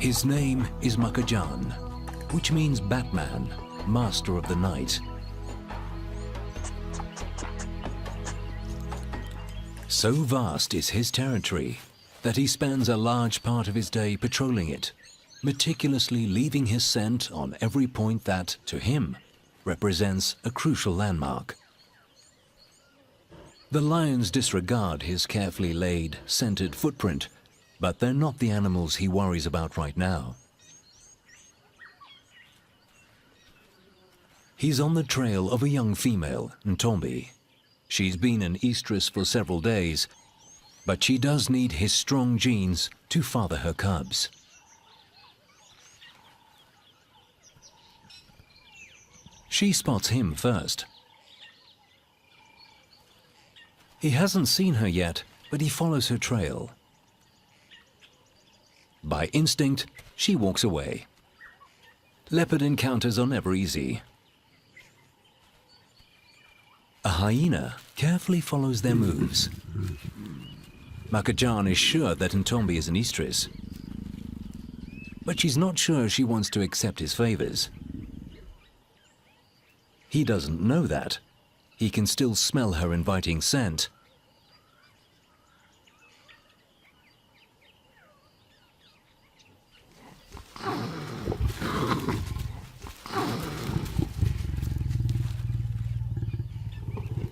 His name is Makajan, which means Batman, master of the night. So vast is his territory that he spends a large part of his day patrolling it, meticulously leaving his scent on every point that, to him, represents a crucial landmark. The lions disregard his carefully laid, scented footprint, but they're not the animals he worries about right now. He's on the trail of a young female, Ntombi. She's been an estrus for several days, but she does need his strong genes to father her cubs. She spots him first. He hasn't seen her yet, but he follows her trail. By instinct, she walks away. Leopard encounters are never easy. A hyena carefully follows their moves. Makajan is sure that Ntombi is an estrus, but she's not sure she wants to accept his favors. He doesn't know that. He can still smell her inviting scent.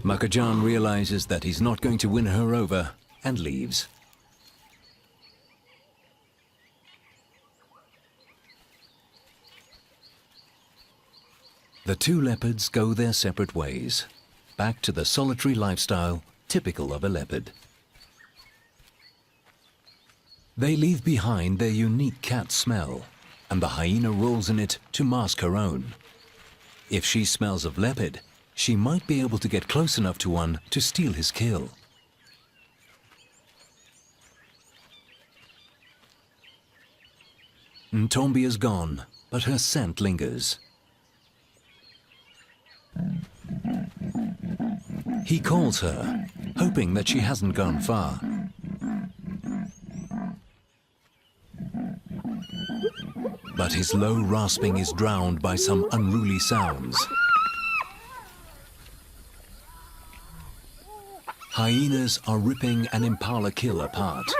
Makajan realizes that he's not going to win her over and leaves. The two leopards go their separate ways, back to the solitary lifestyle typical of a leopard. They leave behind their unique cat smell, and the hyena rolls in it to mask her own. If she smells of leopard, she might be able to get close enough to one to steal his kill. Ntombi is gone, but her scent lingers. He calls her, hoping that she hasn't gone far. But his low rasping is drowned by some unruly sounds. Hyenas are ripping an impala kill apart.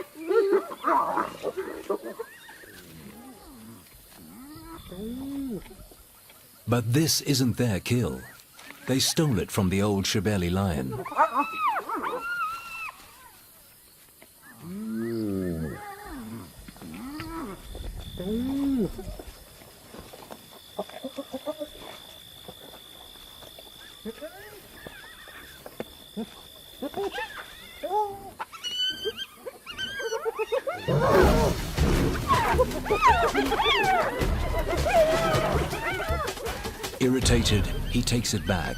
But this isn't their kill. They stole it from the old Shebeli lion. Irritated, he takes it back.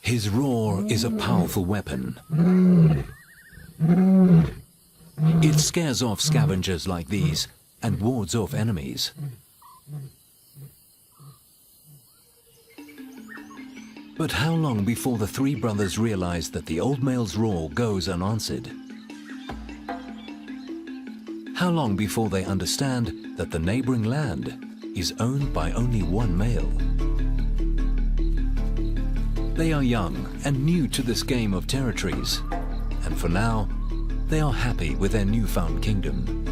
His roar is a powerful weapon. It scares off scavengers like these and wards off enemies. But how long before the three brothers realize that the old male's roar goes unanswered? How long before they understand that the neighboring land is owned by only one male? They are young and new to this game of territories, and for now, they are happy with their newfound kingdom.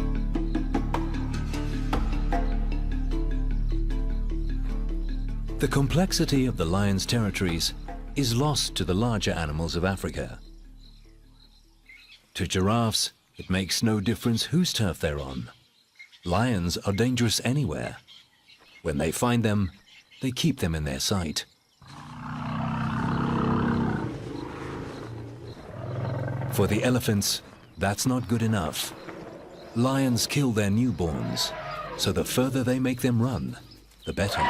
The complexity of the lion's territories is lost to the larger animals of Africa. To giraffes, it makes no difference whose turf they're on. Lions are dangerous anywhere. When they find them, they keep them in their sight. For the elephants, that's not good enough. Lions kill their newborns, so the further they make them run, the better.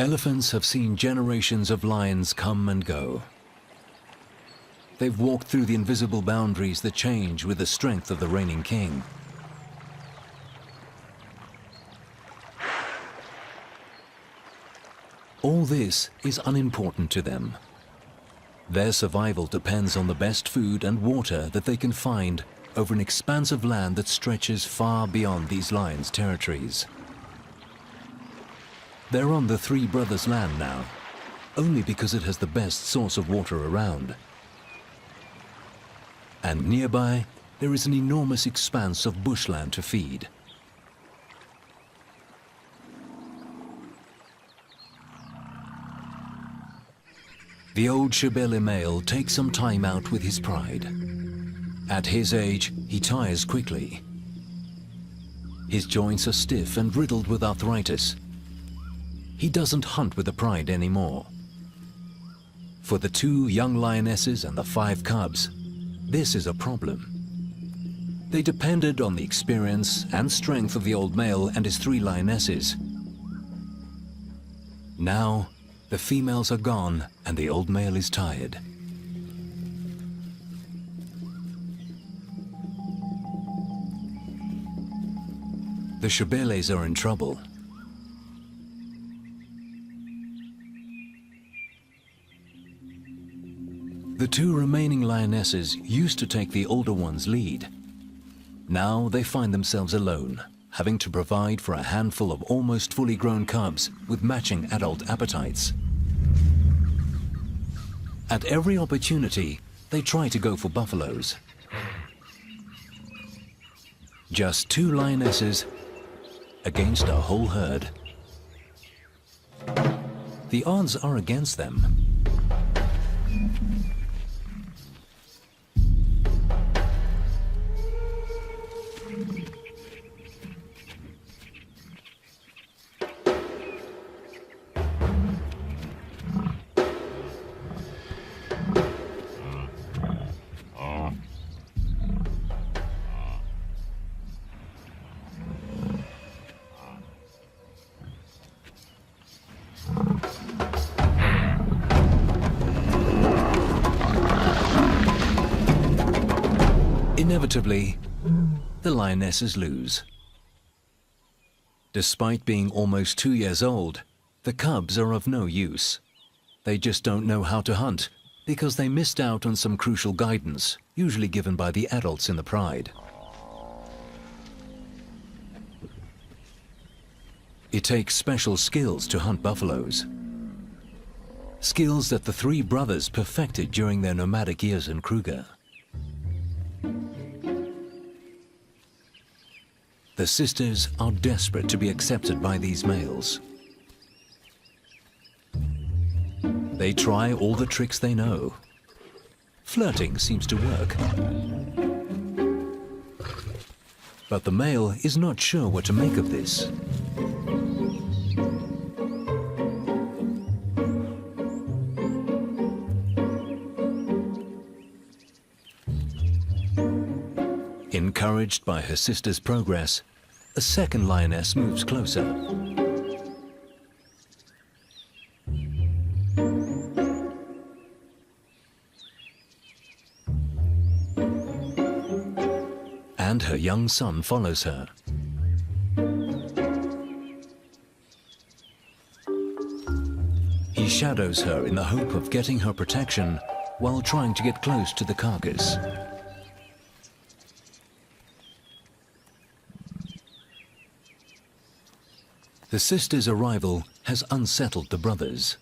Elephants have seen generations of lions come and go. They've walked through the invisible boundaries that change with the strength of the reigning king. All this is unimportant to them. Their survival depends on the best food and water that they can find over an expanse of land that stretches far beyond these lions' territories. They're on the three brothers' land now, only because it has the best source of water around. And nearby, there is an enormous expanse of bushland to feed. The old Shebele male takes some time out with his pride. At his age, he tires quickly. His joints are stiff and riddled with arthritis. He doesn't hunt with the pride anymore. For the 2 young lionesses and the 5 cubs, this is a problem. They depended on the experience and strength of the old male and his 3 lionesses. Now, the females are gone and the old male is tired. The Shebeles are in trouble. The 2 remaining lionesses used to take the older one's lead. Now they find themselves alone, having to provide for a handful of almost fully grown cubs with matching adult appetites. At every opportunity, they try to go for buffaloes. Just 2 lionesses against a whole herd. The odds are against them. Inevitably, the lionesses lose. Despite being almost 2 years old, the cubs are of no use. They just don't know how to hunt because they missed out on some crucial guidance, usually given by the adults in the pride. It takes special skills to hunt buffaloes. Skills that the 3 brothers perfected during their nomadic years in Kruger. The sisters are desperate to be accepted by these males. They try all the tricks they know. Flirting seems to work. But the male is not sure what to make of this. Encouraged by her sister's progress, a second lioness moves closer. And her young son follows her. He shadows her in the hope of getting her protection while trying to get close to the carcass. The sisters' arrival has unsettled the brothers.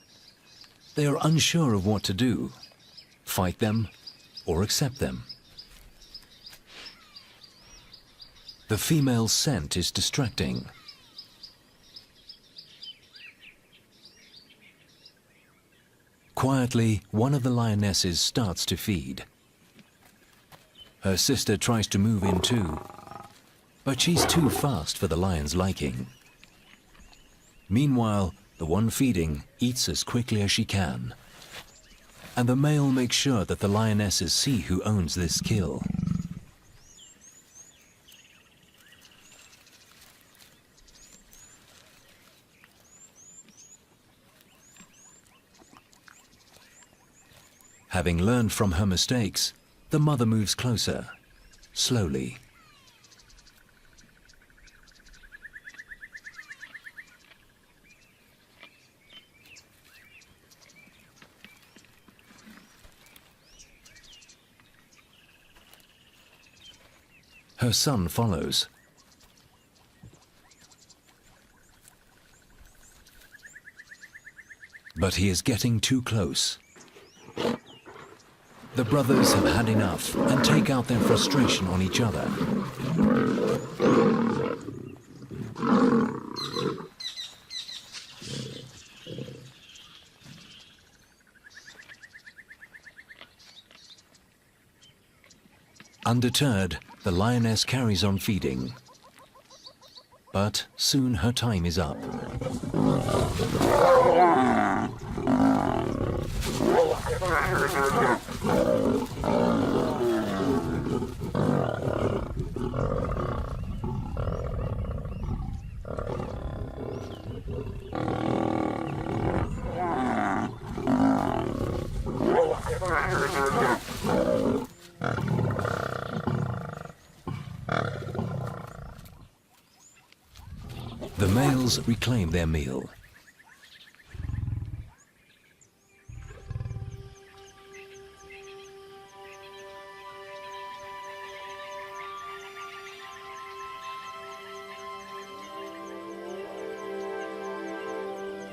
They are unsure of what to do, fight them or accept them. The female's scent is distracting. Quietly, one of the lionesses starts to feed. Her sister tries to move in too, but she's too fast for the lion's liking. Meanwhile, the one feeding eats as quickly as she can. And the male makes sure that the lionesses see who owns this kill. Having learned from her mistakes, the mother moves closer, slowly. Her son follows. But he is getting too close. The brothers have had enough and take out their frustration on each other. Undeterred, the lioness carries on feeding. But soon her time is up. The males reclaim their meal.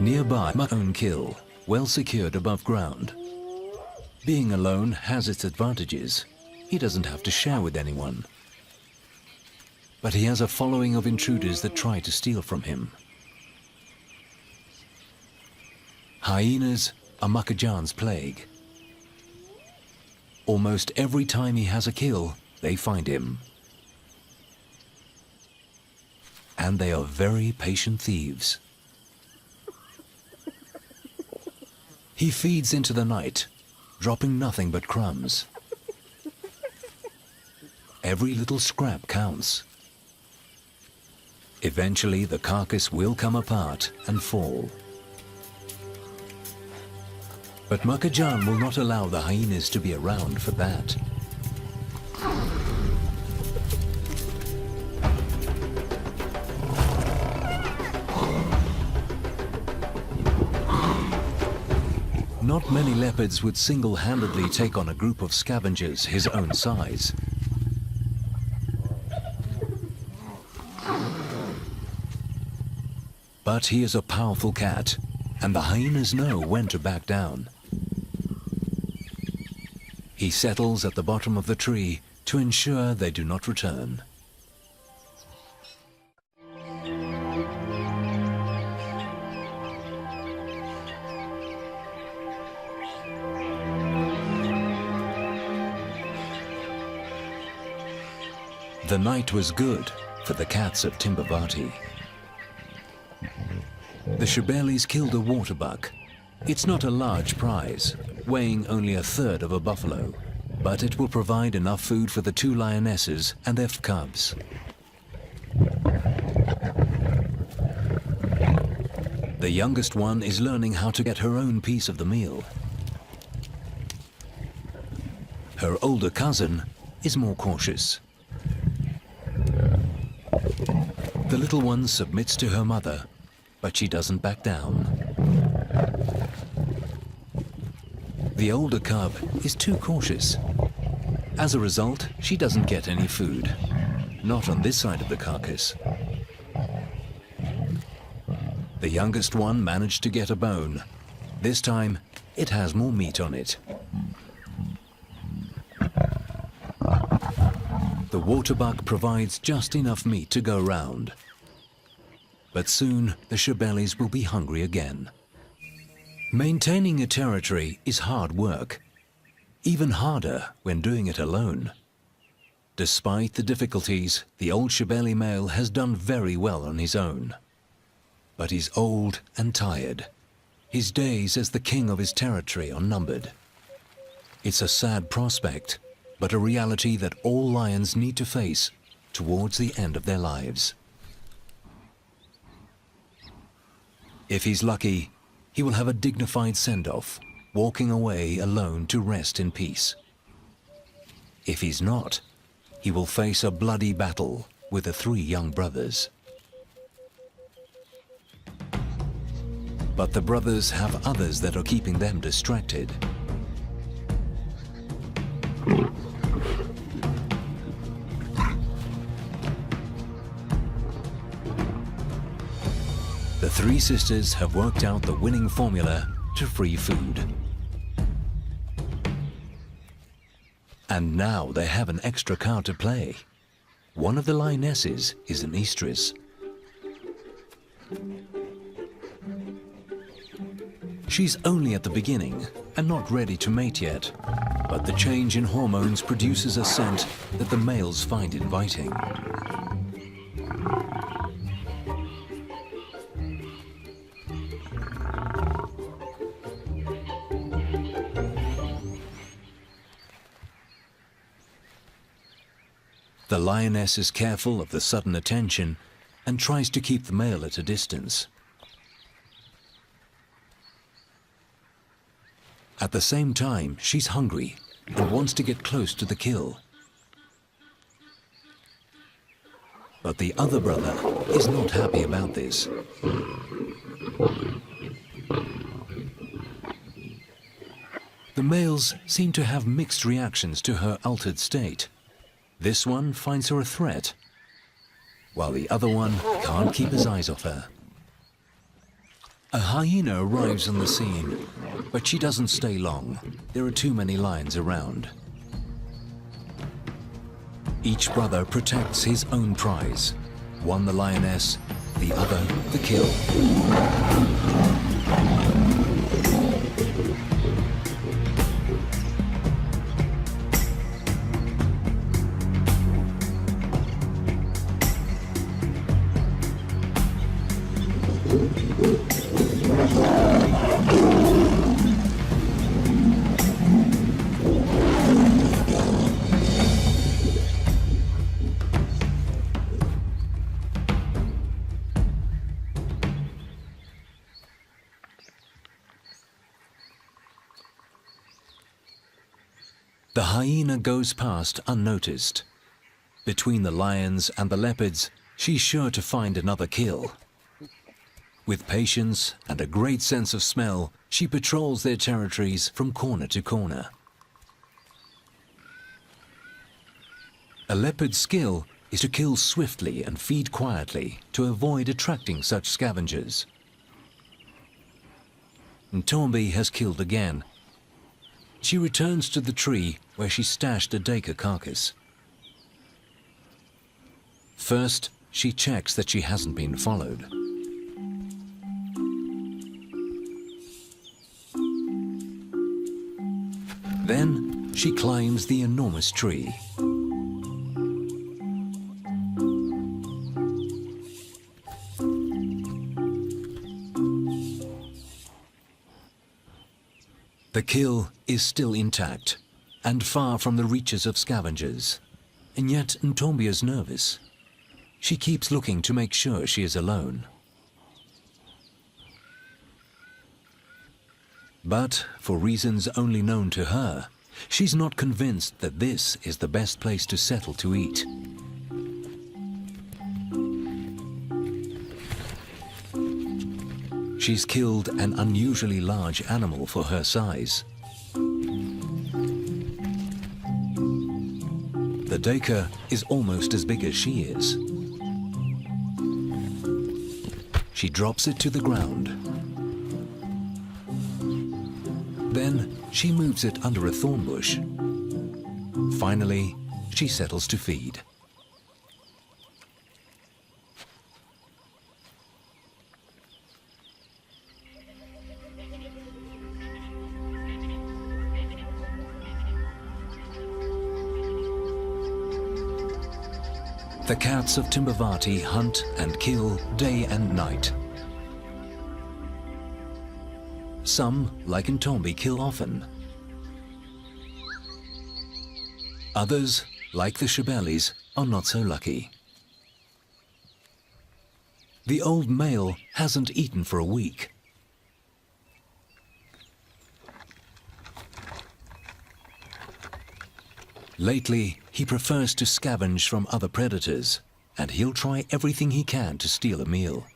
Nearby, my own kill, well secured above ground. Being alone has its advantages. He doesn't have to share with anyone. But he has a following of intruders that try to steal from him. Hyenas are Makajan's plague. Almost every time he has a kill, they find him. And they are very patient thieves. He feeds into the night, dropping nothing but crumbs. Every little scrap counts. Eventually, the carcass will come apart and fall. But Makajan will not allow the hyenas to be around for that. Not many leopards would single-handedly take on a group of scavengers his own size. But he is a powerful cat, and the hyenas know when to back down. He settles at the bottom of the tree to ensure they do not return. The night was good for the cats of Timbavati. The Shebelis killed a waterbuck. It's not a large prize, weighing only a third of a buffalo, but it will provide enough food for the two lionesses and their cubs. The youngest one is learning how to get her own piece of the meal. Her older cousin is more cautious. The little one submits to her mother, but she doesn't back down. The older cub is too cautious. As a result, she doesn't get any food. Not on this side of the carcass. The youngest one managed to get a bone. This time, it has more meat on it. The waterbuck provides just enough meat to go round. But soon, the Shebelis will be hungry again. Maintaining a territory is hard work, even harder when doing it alone. Despite the difficulties, the old Shebeli male has done very well on his own. But he's old and tired. His days as the king of his territory are numbered. It's a sad prospect, but a reality that all lions need to face towards the end of their lives. If he's lucky, he will have a dignified send-off, walking away alone to rest in peace. If he's not, he will face a bloody battle with the three young brothers. But the brothers have others that are keeping them distracted. three sisters have worked out the winning formula to free food. And now they have an extra card to play. One of the lionesses is an estrus. She's only at the beginning and not ready to mate yet, but the change in hormones produces a scent that the males find inviting. The lioness is careful of the sudden attention and tries to keep the male at a distance. At the same time, she's hungry and wants to get close to the kill. But the other brother is not happy about this. The males seem to have mixed reactions to her altered state. This one finds her a threat, while the other one can't keep his eyes off her. A hyena arrives on the scene, but she doesn't stay long. There are too many lions around. Each brother protects his own prize. One the lioness, the other the kill. The hyena goes past unnoticed. Between the lions and the leopards, she's sure to find another kill. With patience and a great sense of smell, she patrols their territories from corner to corner. A leopard's skill is to kill swiftly and feed quietly to avoid attracting such scavengers. Ntombi has killed again. She returns to the tree where she stashed a duiker carcass. First, she checks that she hasn't been followed. Then, she climbs the enormous tree. The kill is still intact and far from the reaches of scavengers. And yet Ntombi is nervous. She keeps looking to make sure she is alone. But, for reasons only known to her, she's not convinced that this is the best place to settle to eat. She's killed an unusually large animal for her size. The duiker is almost as big as she is. She drops it to the ground. Then she moves it under a thorn bush. Finally, she settles to feed. The cats of Timbavati hunt and kill day and night. Some, like Ntombi, kill often. Others, like the Shebelis, are not so lucky. The old male hasn't eaten for a week. Lately, he prefers to scavenge from other predators, and he'll try everything he can to steal a meal.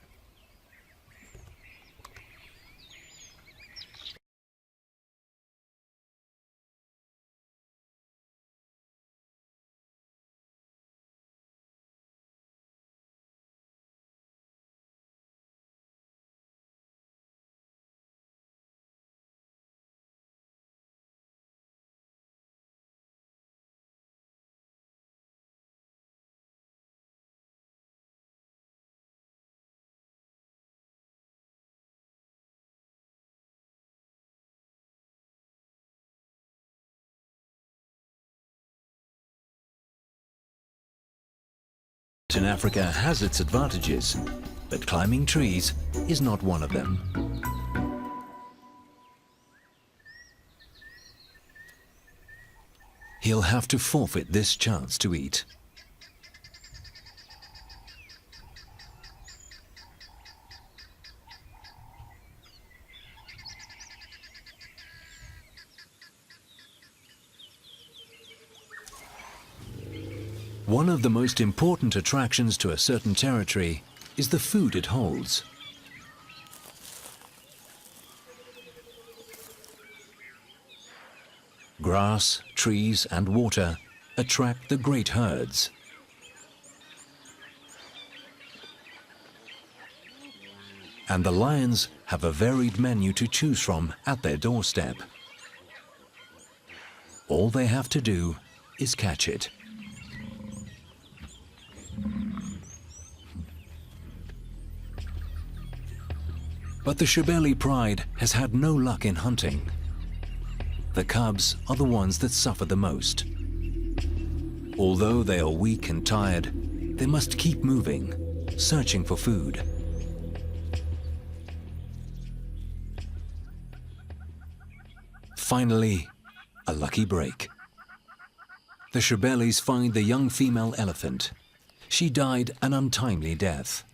In Africa has its advantages, but climbing trees is not one of them. He'll have to forfeit this chance to eat. One of the most important attractions to a certain territory is the food it holds. Grass, trees and water attract the great herds. And the lions have a varied menu to choose from at their doorstep. All they have to do is catch it. But the Shebeli pride has had no luck in hunting. The cubs are the ones that suffer the most. Although they are weak and tired, they must keep moving, searching for food. Finally, a lucky break. The Shebelis find the young female elephant. She died an untimely death.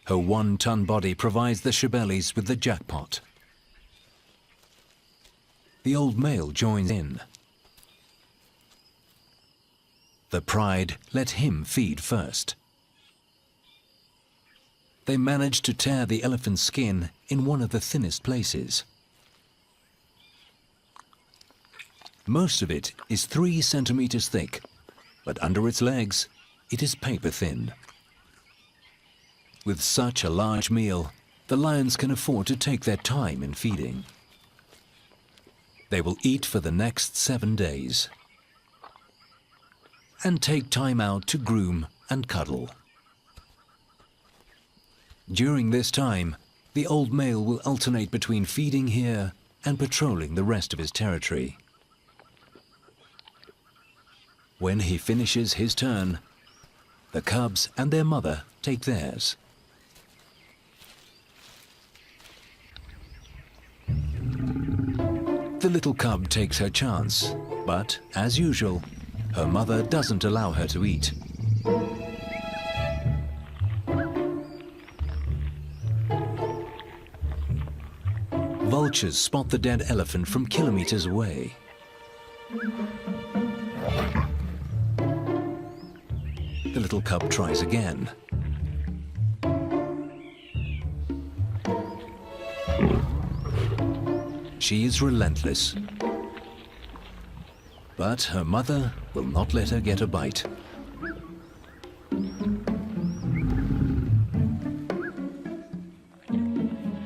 Her 1-ton body provides the Shebelis with the jackpot. The old male joins in. The pride let him feed first. They manage to tear the elephant's skin in one of the thinnest places. Most of it is 3 centimeters thick, but under its legs, it is paper thin. With such a large meal, the lions can afford to take their time in feeding. They will eat for the next 7 days and take time out to groom and cuddle. During this time, the old male will alternate between feeding here and patrolling the rest of his territory. When he finishes his turn, the cubs and their mother take theirs. The little cub takes her chance, but, as usual, her mother doesn't allow her to eat. Vultures spot the dead elephant from kilometers away. The little cub tries again. She is relentless. But her mother will not let her get a bite.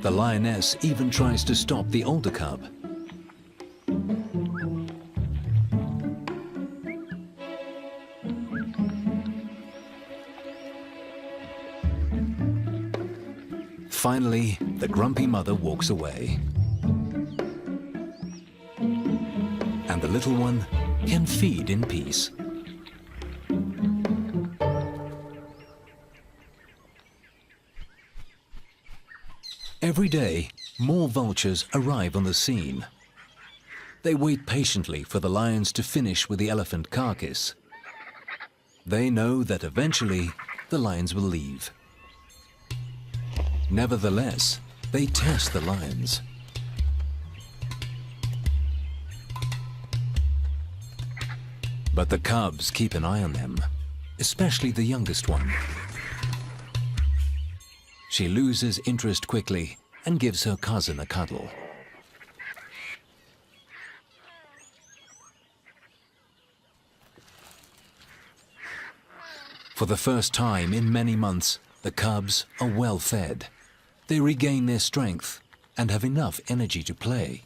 The lioness even tries to stop the older cub. Finally, the grumpy mother walks away. And the little one can feed in peace. Every day, more vultures arrive on the scene. They wait patiently for the lions to finish with the elephant carcass. They know that eventually the lions will leave. Nevertheless, they test the lions. But the cubs keep an eye on them, especially the youngest one. She loses interest quickly and gives her cousin a cuddle. For the first time in many months, the cubs are well fed. They regain their strength and have enough energy to play.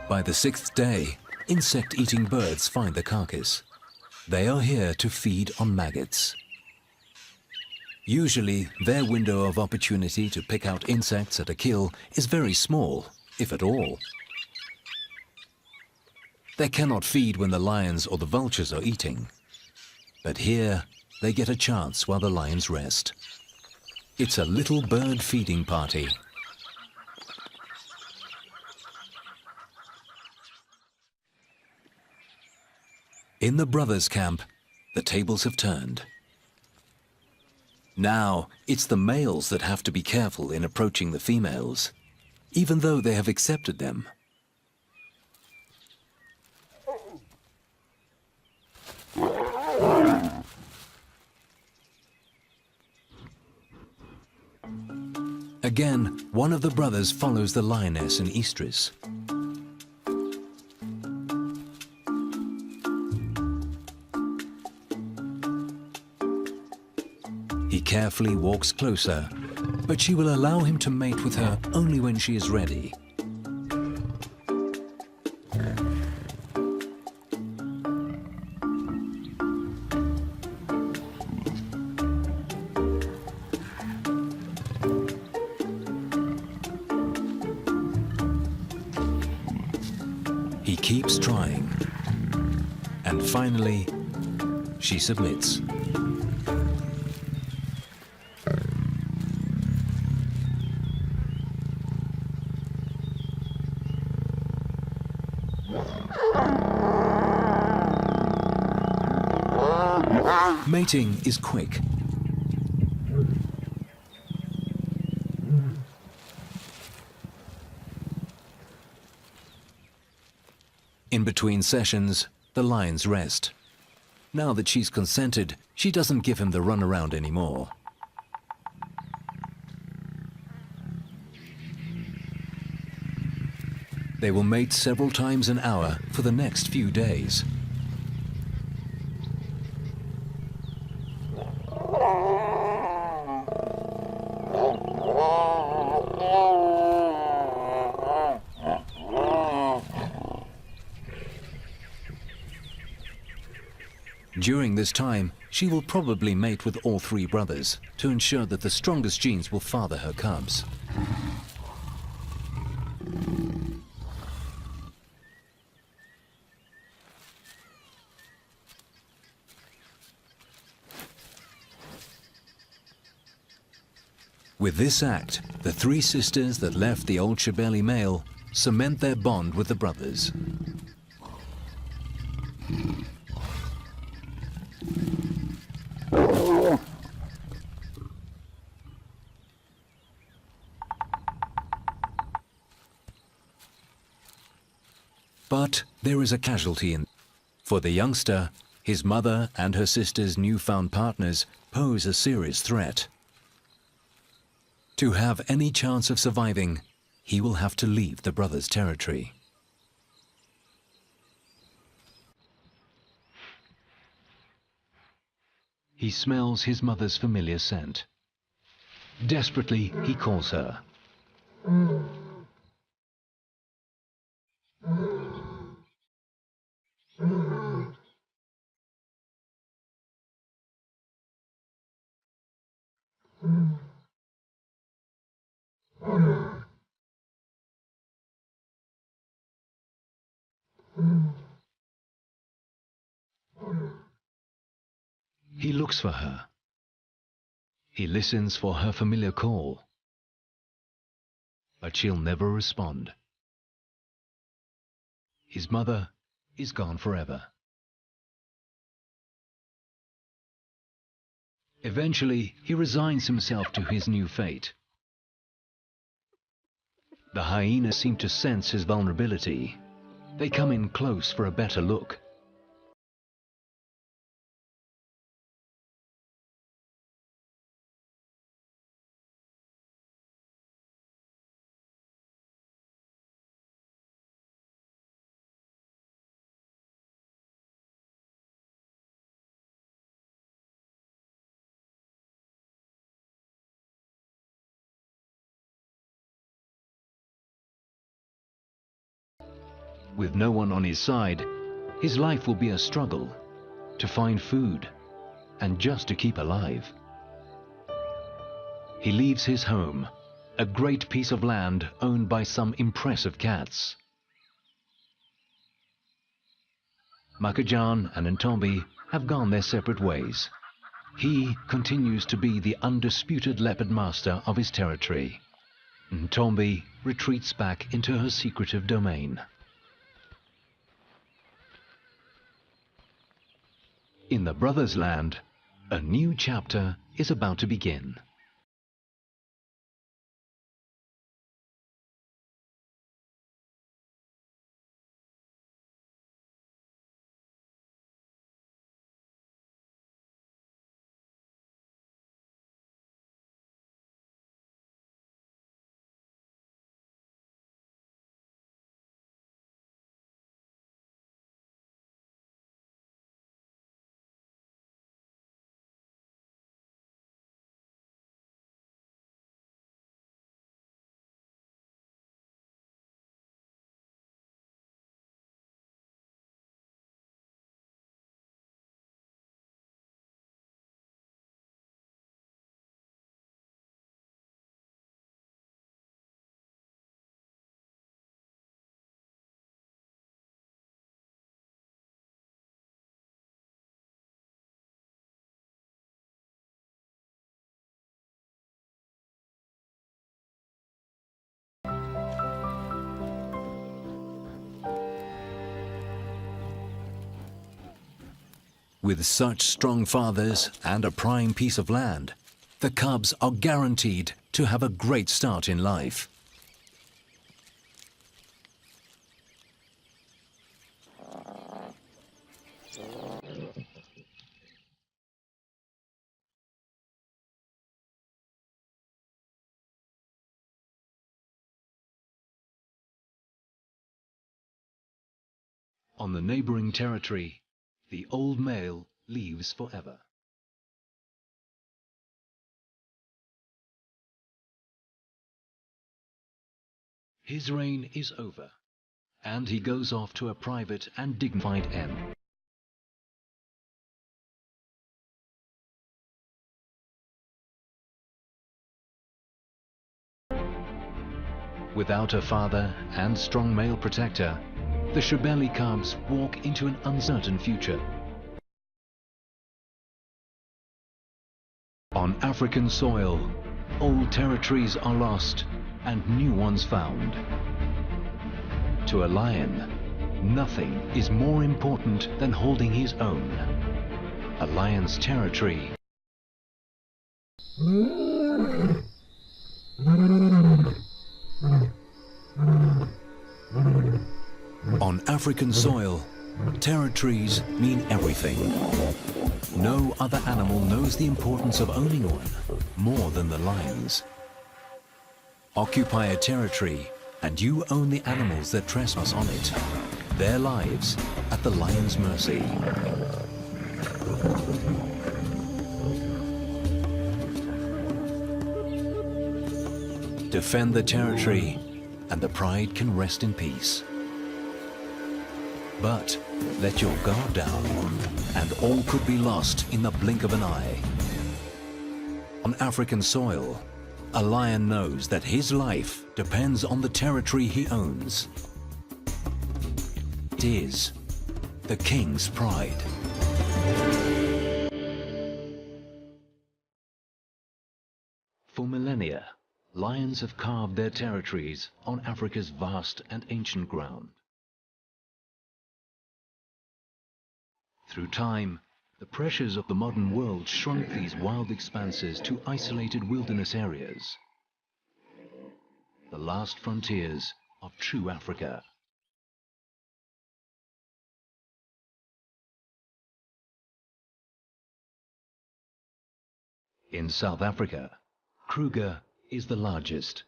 By the 6th day, insect-eating birds find the carcass. They are here to feed on maggots. Usually, their window of opportunity to pick out insects at a kill is very small, if at all. They cannot feed when the lions or the vultures are eating. But here, they get a chance while the lions rest. It's a little bird feeding party. In the brothers' camp, the tables have turned. Now, it's the males that have to be careful in approaching the females, even though they have accepted them. Again, one of the brothers follows the lioness and estrus. He carefully walks closer, but she will allow him to mate with her only when she is ready. He keeps trying, and finally, she submits. Mating is quick. In between sessions, the lions rest. Now that she's consented, she doesn't give him the runaround anymore. They will mate several times an hour for the next few days. During this time, she will probably mate with all three brothers to ensure that the strongest genes will father her cubs. With this act, the three sisters that left the old Shebeli male cement their bond with the brothers. But there is a casualty for the youngster. His mother and her sister's newfound partners pose a serious threat. To have any chance of surviving, he will have to leave the brothers' territory. He smells his mother's familiar scent. Desperately, he calls her. He looks for her. He listens for her familiar call. But she'll never respond. His mother is gone forever. Eventually, he resigns himself to his new fate. The hyenas seem to sense his vulnerability. They come in close for a better look. With no one on his side, his life will be a struggle to find food and just to keep alive. he leaves his home, a great piece of land owned by some impressive cats. Makajan and Ntombi have gone their separate ways. He continues to be the undisputed leopard master of his territory. Ntombi retreats back into her secretive domain. In the brothers' land, a new chapter is about to begin. With such strong fathers and a prime piece of land, the cubs are guaranteed to have a great start in life. On the neighboring territory, the old male leaves forever. His reign is over, and he goes off to a private and dignified end. Without a father and strong male protector, the Shebeli cubs walk into an uncertain future. On African soil, old territories are lost and new ones found. To a lion, nothing is more important than holding his own. A lion's territory on African soil, territories mean everything. No other animal knows the importance of owning one more than the lions. Occupy a territory and you own the animals that trespass on it, their lives at the lion's mercy. Defend the territory and the pride can rest in peace. But let your guard down and all could be lost in the blink of an eye. On African soil, a lion knows that his life depends on the territory he owns. It is the king's pride. For millennia, lions have carved their territories on Africa's vast and ancient ground. Through time, the pressures of the modern world shrunk these wild expanses to isolated wilderness areas, the last frontiers of true Africa. In South Africa, Kruger is the largest.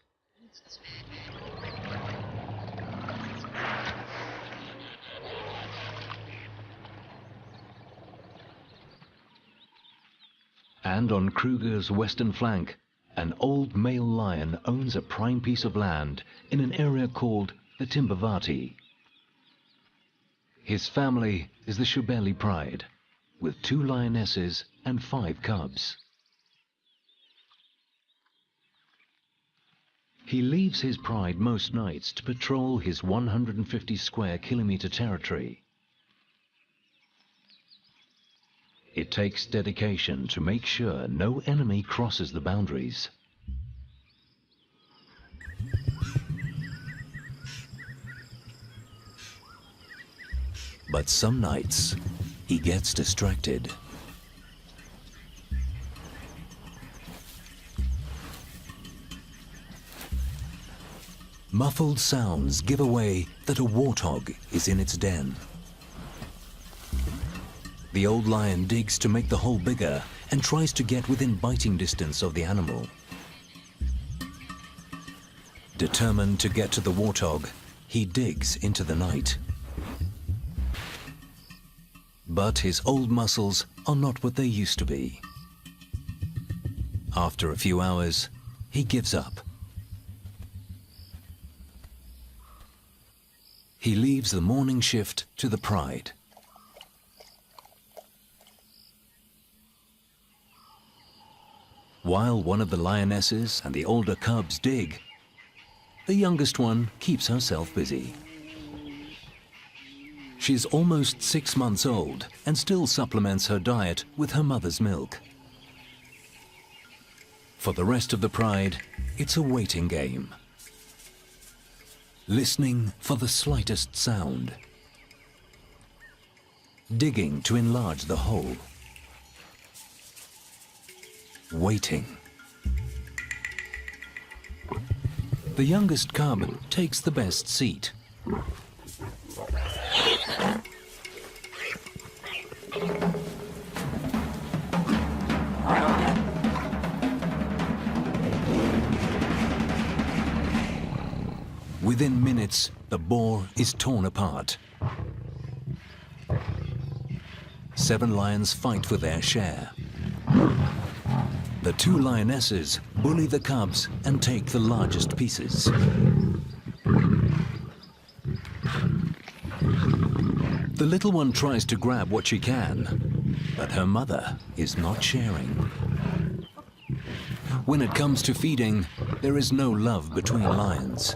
And on Kruger's western flank, an old male lion owns a prime piece of land in an area called the Timbavati. His family is the Shebeli pride, with 2 lionesses and 5 cubs. He leaves his pride most nights to patrol his 150 square kilometer territory. It takes dedication to make sure no enemy crosses the boundaries. But some nights, he gets distracted. Muffled sounds give away that a warthog is in its den. The old lion digs to make the hole bigger and tries to get within biting distance of the animal. Determined to get to the warthog, he digs into the night. But his old muscles are not what they used to be. After a few hours, he gives up. He leaves the morning shift to the pride. While one of the lionesses and the older cubs dig, the youngest one keeps herself busy. She's almost 6 months old and still supplements her diet with her mother's milk. For the rest of the pride, it's a waiting game. Listening for the slightest sound. Digging to enlarge the hole. Waiting. The youngest cub takes the best seat. Within minutes, the boar is torn apart. 7 lions fight for their share. The 2 lionesses bully the cubs and take the largest pieces. The little one tries to grab what she can, but her mother is not sharing. When it comes to feeding, there is no love between lions.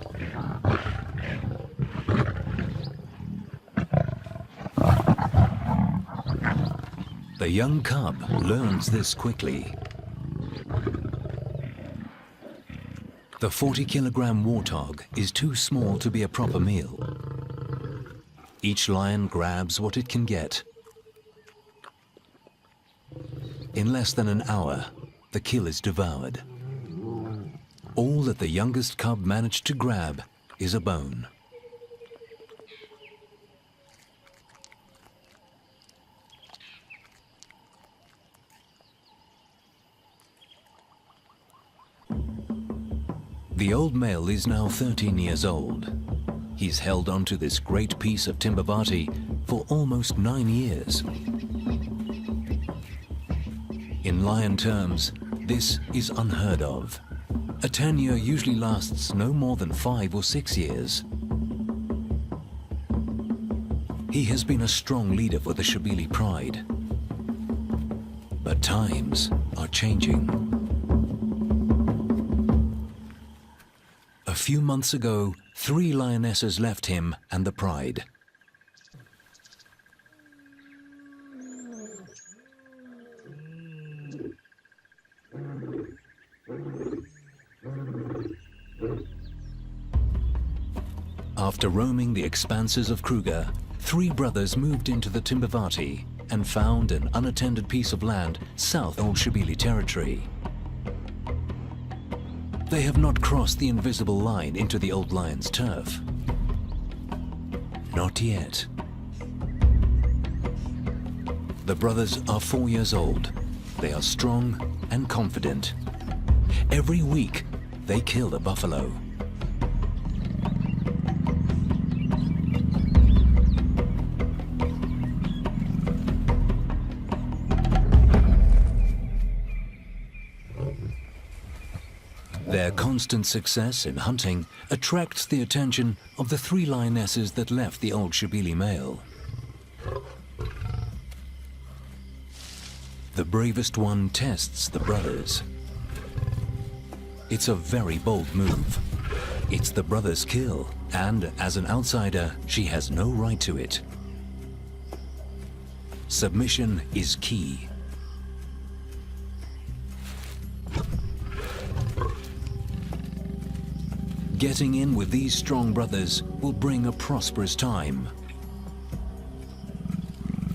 The young cub learns this quickly. The 40-kilogram warthog is too small to be a proper meal. Each lion grabs what it can get. In less than an hour, the kill is devoured. All that the youngest cub managed to grab is a bone. The old male is now 13 years old. He's held onto this great piece of Timbavati for almost 9 years. In lion terms, this is unheard of. A tenure usually lasts no more than 5 or 6 years. He has been a strong leader for the Shabili pride. But times are changing. A few months ago, 3 lionesses left him and the pride. After roaming the expanses of Kruger, 3 brothers moved into the Timbavati and found an unattended piece of land south of Old Shabili territory. They have not crossed the invisible line into the old lion's turf. Not yet. The brothers are 4 years old. They are strong and confident. Every week, they kill a buffalo. Their constant success in hunting attracts the attention of the 3 lionesses that left the old Shabili male. The bravest one tests the brothers. It's a very bold move. It's the brother's kill, and as an outsider, she has no right to it. Submission is key. Getting in with these strong brothers will bring a prosperous time.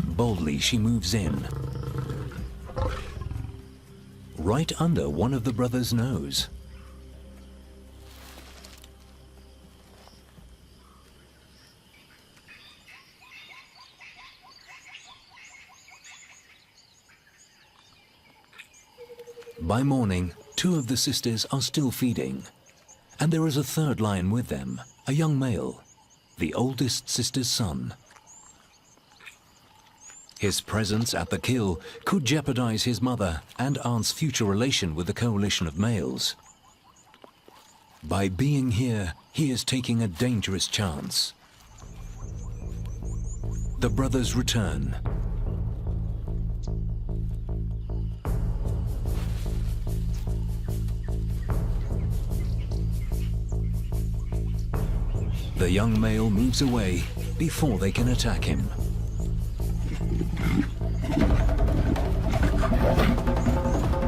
Boldly she moves in, right under one of the brothers' nose. By morning, two of the sisters are still feeding, and there is a third lion with them, a young male, the oldest sister's son. His presence at the kill could jeopardize his mother and aunt's future relation with the coalition of males. By being here, he is taking a dangerous chance. The brothers return. The young male moves away before they can attack him.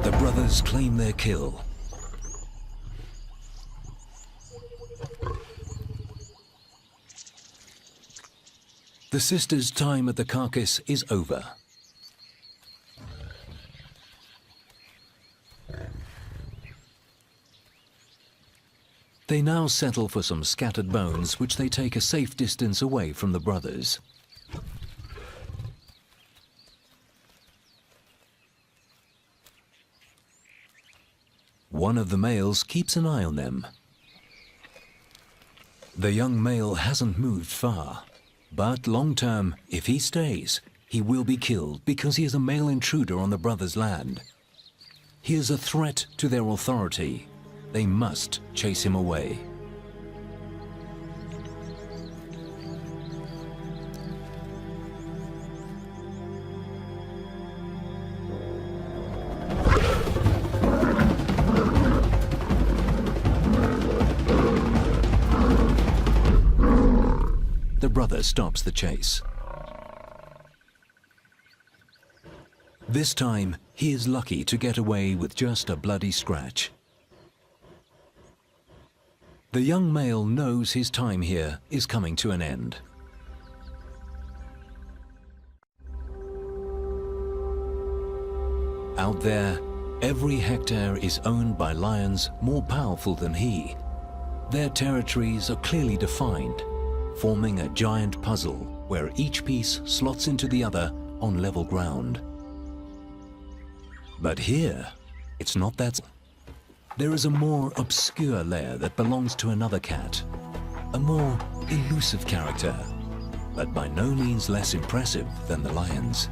The brothers claim their kill. The sisters' time at the carcass is over. They now settle for some scattered bones, which they take a safe distance away from the brothers. One of the males keeps an eye on them. The young male hasn't moved far, but long term, if he stays, he will be killed because he is a male intruder on the brothers' land. He is a threat to their authority. They must chase him away. The brother stops the chase. This time, he is lucky to get away with just a bloody scratch. The young male knows his time here is coming to an end. Out there, every hectare is owned by lions more powerful than he. Their territories are clearly defined, forming a giant puzzle where each piece slots into the other on level ground. But here, it's not that. There is a more obscure lair that belongs to another cat, a more elusive character, but by no means less impressive than the lions.